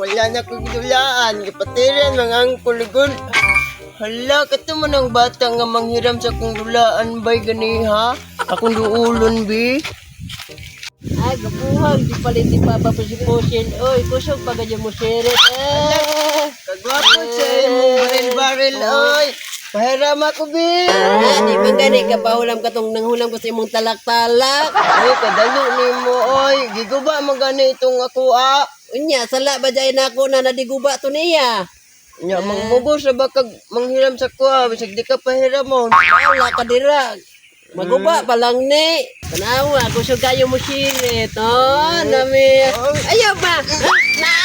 wala na kong gidulaan. Kapatiran, mga angkulugol. Hala, kato mo ng bata nga manghiram sa kong dulaan ba'y gani ha? Akong duulon, bi. Ay, gabuhang, di palit di pa pa si Pusin. Oy, kusog pa ganyan mo sirit. Kagwapo sa imong baril-baril, oy. Pahiram ako, bi. Di man gani ka pahulam ka tong nanghulam ko sa imong talak-talak. Ay, kadalo ni mo, oy. Giguba mo gani itong ako, Unya, sala ba dyan ako na nadiguba to niya? Nya, mangbugo sa bakag manghiram sa kuha. Bisag di ka pahiram mo. Wala ka dirag. Maguba pa lang ni. Tanawa, kusog kayo mo sirit. Oh, nami. Ayaw ba? Na,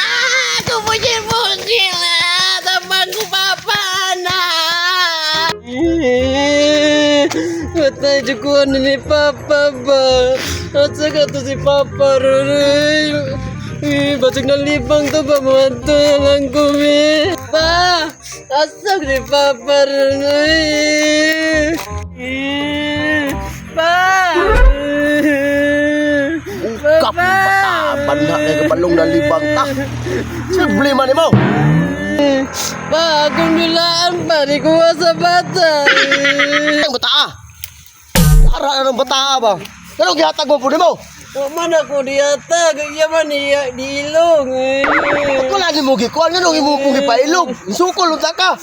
kupusin mo sila. Tabang ko pa na. Patay jukuan ni Papa ba? At saka to si Papa rin. Basig na libang to ba? Mato lang kumi. Pa! Asag ni Papa rin. Pa! Kapataban na kay kabalong na libang ta. Problema ni mo. Pa, akong nilaan pa. Di kuha sa bata. Ang bataa. Ara ng bataa ba? Pero gihatag mo po ni mo. Man ako diyatag. Yaman niya dilong. Ba't wala ni mo gikuan? Nga nung imupugi pa ilog. Isukol unta ka.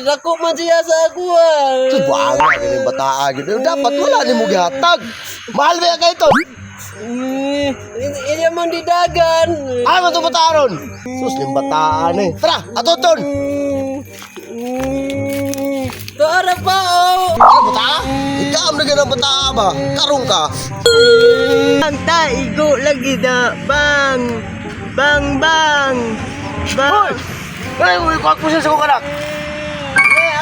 Dako man siya sa ako Subang na yung bataa. Dapat wala ni mo gihatag. Mahal ba yan kayo ito? Iya man didagan. Ano itong bataa ron? Sus, yung bataan eh. Tara, atoton. Tara pa Ano bataa? Ikaw na ganang bataa ba? Karong ka. Ang taigo lagi na. Bang! Bang! Bang! Hoy! Ay, uwikot mo siya sa kong anak.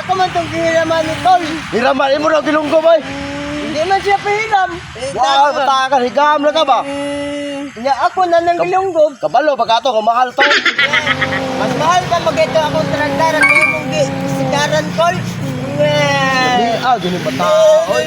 Ako man itong hiraman ni Tol. Hiraman mo na gilunggo ba? Hindi man siya pahiram. Wow, bataa ka. Higam na ka ba? Nga ako na nang gilunggog. Kabalo, pagkato, kamahal to. Mas mahal pa magito akong tragdaran kaya mong sigaran Tol. Gini, gini bataa. Oy.